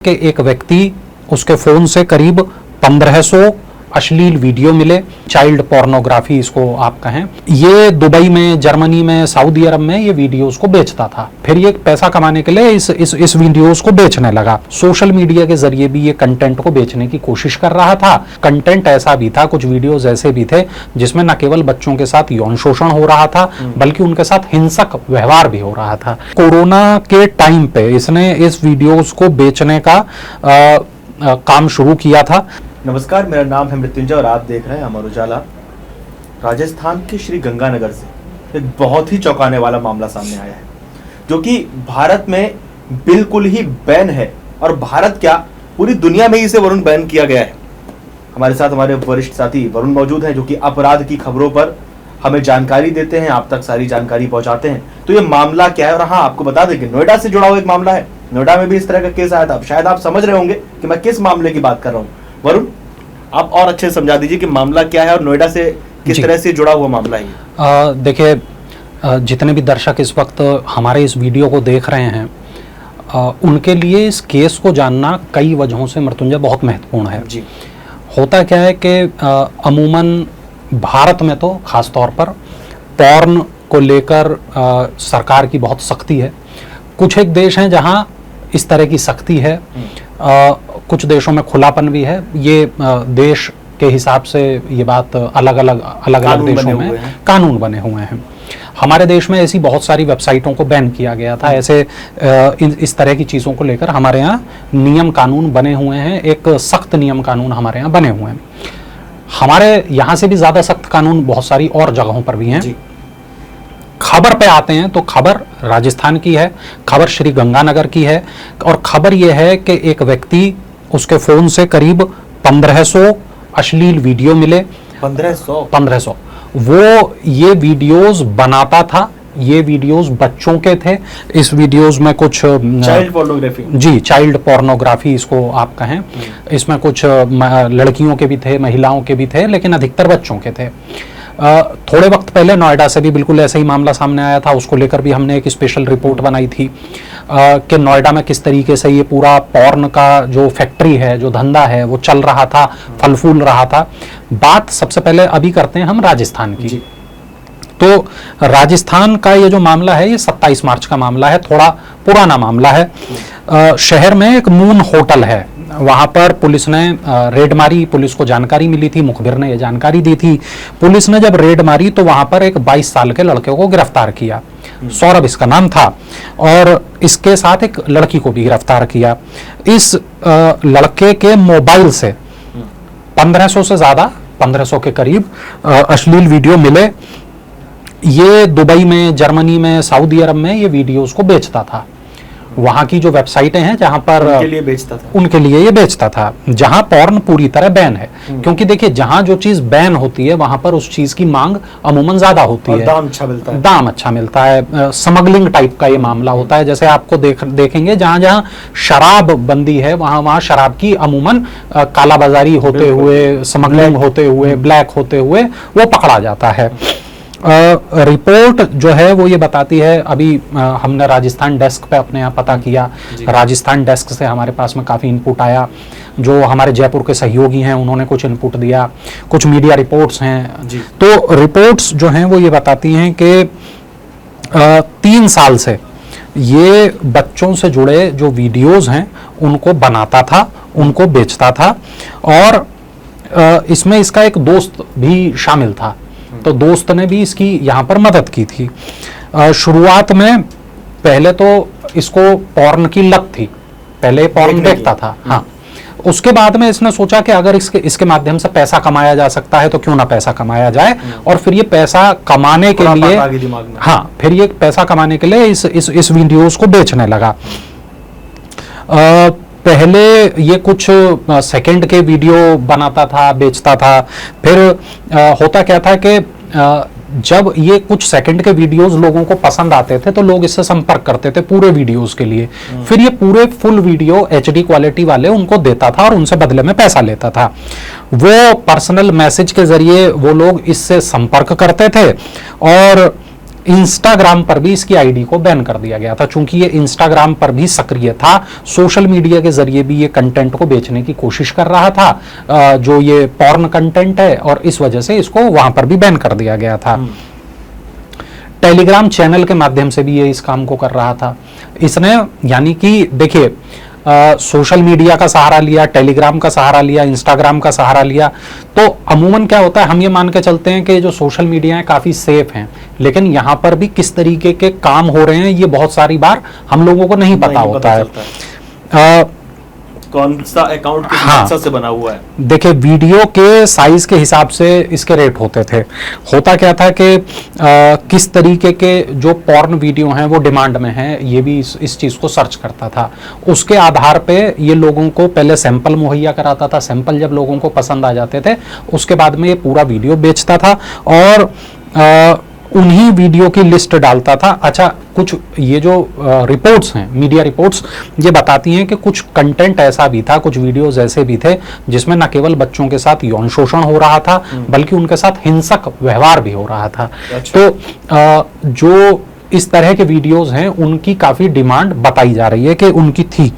कि एक व्यक्ति उसके फोन से करीब 1500 अश्लील वीडियो मिले, चाइल्ड पोर्नोग्राफी इसको आप कहें। ये दुबई में, जर्मनी में, सऊदी अरब में ये वीडियोस को बेचता था। फिर ये पैसा कमाने के लिए इस वीडियोस को बेचने लगा। सोशल मीडिया के जरिए भी ये कंटेंट को बेचने की कोशिश कर रहा था। कंटेंट ऐसा भी था, कुछ वीडियोस ऐसे भी थे जिसमें न केवल बच्चों के साथ यौन शोषण हो रहा था बल्कि उनके साथ हिंसक व्यवहार भी हो रहा था। कोरोना के टाइम पे इसने इस वीडियोस को बेचने का काम शुरू किया था। नमस्कार, मेरा नाम है मृत्युंजय और आप देख रहे हैं अमर उजाला। राजस्थान के श्री गंगानगर से एक बहुत ही चौंकाने वाला मामला सामने आया है, जो कि भारत में बिल्कुल ही बैन है। और भारत क्या, पूरी दुनिया में इसे वरुण बैन किया गया है। हमारे साथ हमारे वरिष्ठ साथी वरुण मौजूद हैं, जो कि अपराध की खबरों पर हमें जानकारी देते हैं, आप तक सारी जानकारी पहुंचाते हैं। तो ये मामला क्या है, और हाँ, आपको बता दें कि नोएडा से जुड़ा हुआ एक मामला है। नोएडा में भी इस तरह का केस आया था। शायद आप समझ रहे होंगे कि मैं किस मामले की बात कर रहा हूँ। वरुण, आप और अच्छे से समझा दीजिए कि मामला क्या है और नोएडा से किस तरह से जुड़ा हुआ मामला है। देखिए, जितने भी दर्शक इस वक्त हमारे इस वीडियो को देख रहे हैं, उनके लिए इस केस को जानना कई वजहों से मृत्युंजय बहुत महत्वपूर्ण है। जी। होता क्या है कि अमूमन भारत में तो खास तौर पर पॉर्न को लेकर सरकार की बहुत सख्ती है। कुछ एक देश हैं जहां इस तरह की सख्ती है, कुछ देशों में खुलापन भी है। ये देश के हिसाब से ये बात अलग अलग देशों में कानून बने हुए हैं। हमारे देश में ऐसी बहुत सारी वेबसाइटों को बैन किया गया था। ऐसे इस तरह की चीज़ों को लेकर हमारे यहाँ नियम कानून बने हुए हैं। एक सख्त नियम कानून हमारे यहाँ बने हुए हैं। हमारे यहाँ से भी ज़्यादा सख्त कानून बहुत सारी और जगहों पर भी हैं। खबर पे आते हैं तो खबर राजस्थान की है, खबर श्री गंगानगर की है। और खबर यह है कि एक व्यक्ति, उसके फोन से करीब 1500 अश्लील वीडियो मिले। 1500 वो ये वीडियोस बनाता था। ये वीडियोस बच्चों के थे। इस वीडियोस में कुछ चाइल्ड पोर्नोग्राफी, जी, चाइल्ड पोर्नोग्राफी इसको आप कहें। इसमें कुछ लड़कियों के भी थे, महिलाओं के भी थे, लेकिन अधिकतर बच्चों के थे। थोड़े वक्त पहले नोएडा से भी बिल्कुल ऐसा ही मामला सामने आया था। उसको लेकर भी हमने एक स्पेशल रिपोर्ट बनाई थी कि नोएडा में किस तरीके से ये पूरा पॉर्न का जो फैक्ट्री है, जो धंधा है, वो चल रहा था, फल फूल रहा था। बात सबसे पहले अभी करते हैं हम राजस्थान की। तो राजस्थान का ये जो मामला है, ये 27 मार्च का मामला है, थोड़ा पुराना मामला है। शहर में एक मून होटल है, वहां पर पुलिस ने रेड मारी। पुलिस को जानकारी मिली थी, मुखबिर ने ये जानकारी दी थी। पुलिस ने जब रेड मारी तो वहां पर एक 22 साल के लड़के को गिरफ्तार किया। सौरभ इसका नाम था, और इसके साथ एक लड़की को भी गिरफ्तार किया। इस लड़के के मोबाइल से 1500 से ज्यादा, 1500 के करीब अश्लील वीडियो मिले। ये दुबई में, जर्मनी में, सऊदी अरब में ये वीडियोस को बेचता था। वहां की जो वेबसाइटें हैं जहां पर उनके लिए ये बेचता था, जहां पॉर्न पूरी तरह बैन है। क्योंकि देखिए, जहां जो चीज बैन होती है वहां पर उस चीज की मांग अमूमन ज्यादा होती है, दाम अच्छा मिलता है। स्मगलिंग टाइप का ये मामला होता है। जैसे आपको देखेंगे जहां जहां शराब बंदी है, वहां शराब की अमूमन कालाबाजारी होते हुए, स्मगलिंग होते हुए, ब्लैक होते हुए वो पकड़ा जाता है। रिपोर्ट जो है वो ये बताती है, अभी हमने राजस्थान डेस्क पे अपने यहाँ पता किया। राजस्थान डेस्क से हमारे पास में काफ़ी इनपुट आया। जो हमारे जयपुर के सहयोगी हैं उन्होंने कुछ इनपुट दिया, कुछ मीडिया रिपोर्ट्स हैं। तो रिपोर्ट्स जो हैं वो ये बताती हैं कि 3 साल से ये बच्चों से जुड़े जो वीडियोस हैं उनको बनाता था, उनको बेचता था। और इसमें इसका एक दोस्त भी शामिल था। तो दोस्त ने भी इसकी यहाँ पर मदद की थी। शुरुआत में पहले तो इसको पॉर्न की लत थी, पहले पॉर्न देखता था। हाँ, उसके बाद में इसने सोचा कि अगर इसके माध्यम से पैसा कमाया जा सकता है तो क्यों ना पैसा कमाया जाए। और फिर ये पैसा कमाने के लिए, हाँ, फिर ये पैसा कमाने के लिए इस वीडियोस को बेचने लगा। पहले ये कुछ सेकंड के वीडियो बनाता था, बेचता था। फिर होता क्या था कि जब ये कुछ सेकंड के वीडियोस लोगों को पसंद आते थे तो लोग इससे संपर्क करते थे पूरे वीडियोस के लिए। फिर ये पूरे फुल वीडियो HD क्वालिटी वाले उनको देता था और उनसे बदले में पैसा लेता था। वो पर्सनल मैसेज के जरिए वो लोग इससे संपर्क करते थे और इंस्टाग्राम पर भी इसकी आईडी को बैन कर दिया गया था, चूंकि ये इंस्टाग्राम पर भी सक्रिय था, सोशल मीडिया के जरिए भी ये कंटेंट को बेचने की कोशिश कर रहा था, जो ये पॉर्न कंटेंट है, और इस वजह से इसको वहां पर भी बैन कर दिया गया था। टेलीग्राम चैनल के माध्यम से भी ये इस काम को कर रहा था इसने, यानी कि देखिए सोशल मीडिया का सहारा लिया, टेलीग्राम का सहारा लिया, इंस्टाग्राम का सहारा लिया, तो अमूमन क्या होता है, हम ये मान के चलते हैं कि जो सोशल मीडिया है काफी सेफ हैं, लेकिन यहाँ पर भी किस तरीके के काम हो रहे हैं ये बहुत सारी बार हम लोगों को नहीं पता होता है। कौन सा अकाउंट किस मकसद से बना हुआ है। देखिए वीडियो के साइज के हिसाब से इसके रेट होते थे। होता क्या था कि किस तरीके के जो पॉर्न वीडियो हैं वो डिमांड में हैं, ये भी इस चीज़ को सर्च करता था। उसके आधार पे ये लोगों को पहले सैंपल मुहैया कराता था, सैंपल जब लोगों को पसंद आ जाते थे उसके बाद में ये पूरा वीडियो बेचता था और उन्हीं वीडियो की लिस्ट डालता था। अच्छा, कुछ ये जो रिपोर्ट्स हैं, मीडिया रिपोर्ट्स, ये बताती हैं कि कुछ कंटेंट ऐसा भी था, कुछ वीडियोस ऐसे भी थे जिसमें न केवल बच्चों के साथ यौन शोषण हो रहा था बल्कि उनके साथ हिंसक व्यवहार भी हो रहा था। अच्छा। तो जो इस तरह के वीडियोस हैं उनकी काफी डिमांड बताई जा रही है कि उनकी थी।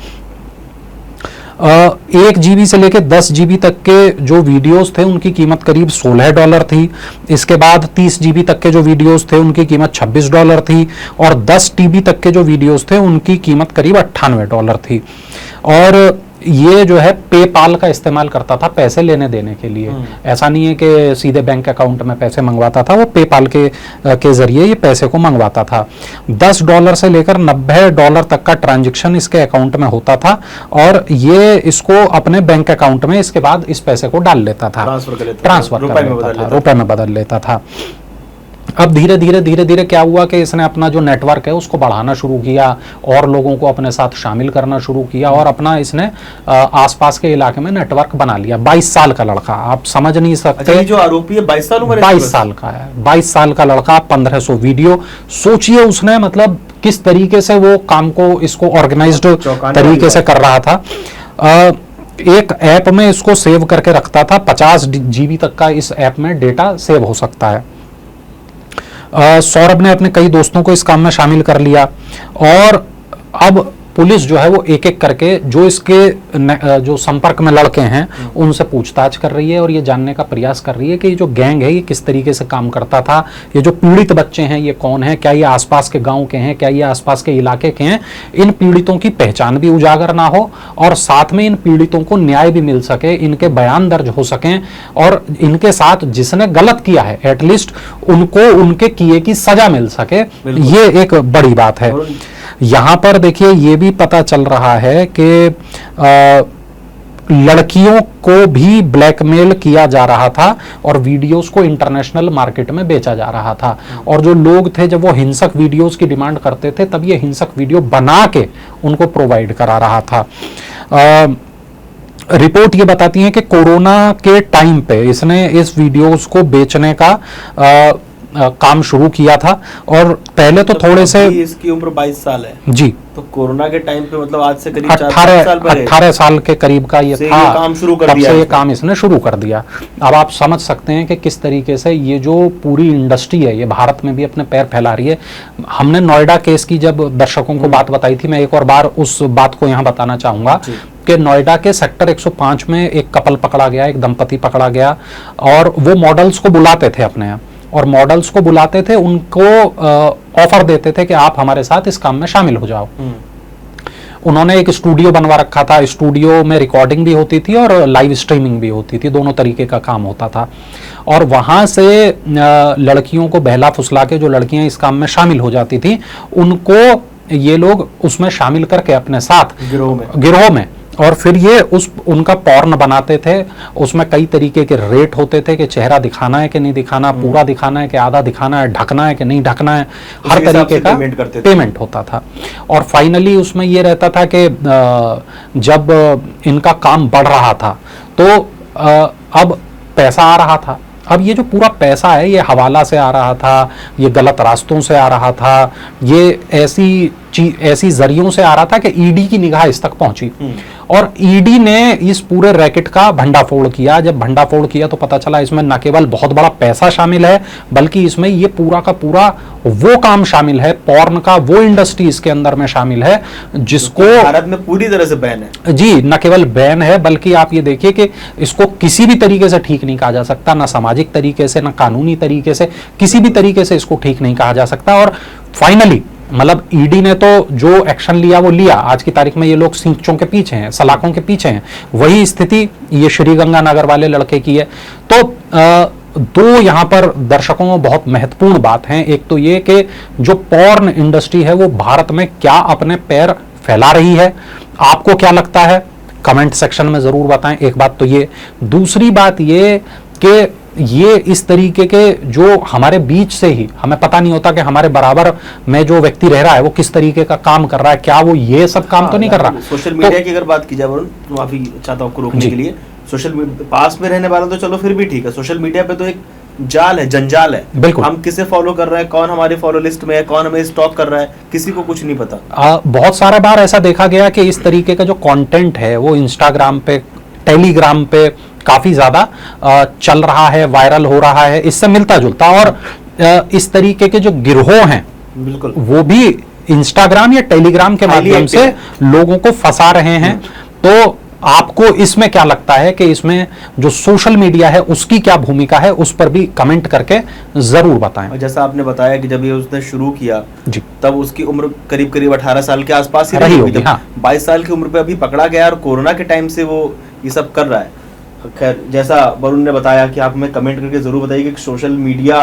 1 GB से लेकर 10 GB तक के जो वीडियोस थे उनकी कीमत करीब $16 थी। इसके बाद 30 GB तक के जो वीडियोस थे उनकी कीमत $26 थी और 10 TB तक के जो वीडियोस थे उनकी कीमत करीब $98 थी। और ये जो है पेपाल का इस्तेमाल करता था पैसे लेने देने के लिए। ऐसा नहीं है कि सीधे बैंक अकाउंट में पैसे मंगवाता था, वो पेपाल के जरिए ये पैसे को मंगवाता था। $10 से लेकर $90 तक का ट्रांजैक्शन इसके अकाउंट में होता था और ये इसको अपने बैंक अकाउंट में इसके बाद इस पैसे को डाल लेता था, ट्रांसफर कर लेता था, रुपए में बदल लेता था। अब धीरे धीरे क्या हुआ कि इसने अपना जो नेटवर्क है उसको बढ़ाना शुरू किया और लोगों को अपने साथ शामिल करना शुरू किया और अपना इसने आसपास के इलाके में नेटवर्क बना लिया। 22 साल का लड़का, आप समझ नहीं सकते। अच्छा, जो आरोपी है 22 साल उम्र, 22 साल का है, 22 साल का लड़का, 1500 वीडियो। सोचिए उसने मतलब किस तरीके से वो काम को इसको ऑर्गेनाइज्ड तरीके से कर रहा था। एक ऐप में इसको सेव करके रखता था, 50 GB तक का इस ऐप में डेटा सेव हो सकता है। सौरभ ने अपने कई दोस्तों को इस काम में शामिल कर लिया और अब पुलिस जो है वो एक एक करके जो इसके जो संपर्क में लड़के हैं उनसे पूछताछ कर रही है और ये जानने का प्रयास कर रही है कि ये जो गैंग है ये किस तरीके से काम करता था, ये जो पीड़ित बच्चे हैं ये कौन है, क्या ये आसपास के गांव के हैं, क्या ये आसपास के इलाके के हैं। इन पीड़ितों की पहचान भी उजागर ना हो और साथ में इन पीड़ितों को न्याय भी मिल सके, इनके बयान दर्ज हो सकें और इनके साथ जिसने गलत किया है एटलीस्ट उनको उनके किए की सजा मिल सके। ये एक बड़ी बात है। यहाँ पर देखिए ये भी पता चल रहा है कि लड़कियों को भी ब्लैकमेल किया जा रहा था और वीडियोस को इंटरनेशनल मार्केट में बेचा जा रहा था। और जो लोग थे जब वो हिंसक वीडियोस की डिमांड करते थे तब ये हिंसक वीडियो बना के उनको प्रोवाइड करा रहा था। रिपोर्ट ये बताती है कि कोरोना के टाइम पे इसने इस वीडियोस को बेचने का काम शुरू किया था और पहले तो थोड़े से, इसकी उम्र 22 साल है जी, तो कोरोना के टाइम पे मतलब आज से करीब 18 साल के करीब का ये था, काम शुरू कर तब दिया से ये काम इसने शुरू कर दिया। अब आप समझ सकते हैं कि किस तरीके से ये जो पूरी इंडस्ट्री है ये भारत में भी अपने पैर फैला रही है। हमने नोएडा केस की जब दर्शकों को बात बताई थी, मैं एक और बार उस बात को यहाँ बताना चाहूंगा कि नोएडा के सेक्टर 105 में एक कपल पकड़ा गया, एक दंपति पकड़ा गया और वो मॉडल्स को बुलाते थे अपने यहाँ और मॉडल्स को बुलाते थे, उनको ऑफर देते थे कि आप हमारे साथ इस काम में शामिल हो जाओ। उन्होंने एक स्टूडियो बनवा रखा था, स्टूडियो में रिकॉर्डिंग भी होती थी और लाइव स्ट्रीमिंग भी होती थी, दोनों तरीके का काम होता था। और वहां से लड़कियों को बहला फुसला के जो लड़कियां इस काम में शामिल हो जाती थी उनको ये लोग उसमें शामिल करके अपने साथ गिरोह में और फिर ये उनका पॉर्न बनाते थे। उसमें कई तरीके के रेट होते थे कि चेहरा दिखाना है कि नहीं दिखाना, पूरा दिखाना है कि आधा दिखाना है, ढकना है कि नहीं ढकना है, हर तरीके का पेमेंट होता था। और फाइनली उसमें ये रहता था कि जब इनका काम बढ़ रहा था तो अब पैसा आ रहा था। अब ये जो पूरा पैसा है ये हवाला से आ रहा था, ये गलत रास्तों से आ रहा था, ये ऐसी जरियों से आ रहा था कि ईडी की निगाह इस तक पहुंची और ईडी ने इस पूरे रैकेट का भंडाफोड़ किया। जब भंडाफोड़ किया तो पता चला इसमें न केवल बहुत बड़ा पैसा शामिल है, बल्कि इसमें ये पूरा का पूरा वो काम शामिल है, पॉर्न का वो इंडस्ट्री इसके अंदर में शामिल है जिसको भारत में पूरी तरह से बैन है। जी, न केवल बैन है बल्कि आप ये देखिए कि इसको किसी भी तरीके से ठीक नहीं कहा जा सकता, ना सामाजिक तरीके से, ना कानूनी तरीके से, किसी भी तरीके से इसको ठीक नहीं कहा जा सकता। और फाइनली मतलब ईडी ने तो जो एक्शन लिया वो लिया। आज की तारीख में ये लोग सींचों के पीछे हैं, सलाखों के पीछे हैं। वही स्थिति ये श्रीगंगानगर वाले लड़के की है। तो दो यहां पर दर्शकों में बहुत महत्वपूर्ण बात है। एक तो ये कि जो पॉर्न इंडस्ट्री है वो भारत में क्या अपने पैर फैला रही है, आपको क्या लगता है कमेंट सेक्शन में जरूर बताएं। एक बात तो ये, दूसरी बात ये कि ये इस तरीके के जो हमारे बीच से ही हमें पता नहीं होता कि हमारे बराबर में जो व्यक्ति रह रहा है वो किस तरीके का काम कर रहा है, क्या वो ये सब काम तो नहीं कर रहा। सोशल मीडिया की अगर बात की जाए वरुण, तो माफी चाहता हूं आपको रोकने के लिए। सोशल पास में रहने वाला तो चलो फिर भी ठीक है, सोशल मीडिया पे तो एक जाल है, जंजाल है। बिल्कुल, हम किसे फॉलो कर रहे हैं, कौन हमारे फॉलो लिस्ट में है, कौन हमें स्टॉक कर रहा है, किसी को कुछ नहीं पता। बहुत सारा बार ऐसा देखा गया कि इस तरीके का जो कंटेंट है वो इंस्टाग्राम पे, टेलीग्राम पे काफी ज्यादा चल रहा है, वायरल हो रहा है, इससे मिलता जुलता। और इस तरीके के जो गिरोह हैं बिल्कुल वो भी इंस्टाग्राम या टेलीग्राम के माध्यम से लोगों को फंसा रहे हैं। तो आपको इसमें क्या लगता है कि इसमें जो सोशल मीडिया है उसकी क्या भूमिका है, उस पर भी कमेंट करके जरूर बताएं। और जैसा आपने बताया कि जब ये उसने शुरू किया जी, तब उसकी उम्र करीब करीब 18 साल के आसपास ही रही होगी। होगी, हाँ। 22 साल की उम्र पे अभी पकड़ा गया और कोरोना के टाइम से वो ये सब कर रहा है। खैर, जैसा वरुण ने बताया कि आप हमें कमेंट करके जरूर बताइए कि सोशल मीडिया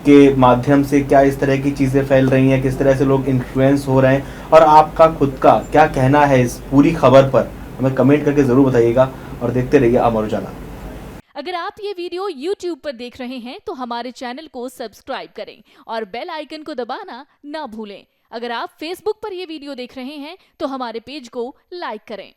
के माध्यम से क्या इस तरह की चीजें फैल रही हैं, किस तरह से लोग इन्फ्लुएंस हो रहे हैं, और आपका खुद का क्या कहना है इस पूरी खबर पर, हमें कमेंट करके जरूर बताइएगा। और देखते रहिए अमर उजाला। अगर आप ये वीडियो YouTube पर देख रहे हैं तो हमारे चैनल को सब्सक्राइब करें और बेल आइकन को दबाना ना भूलें। अगर आप Facebook पर ये वीडियो देख रहे हैं तो हमारे पेज को लाइक करें।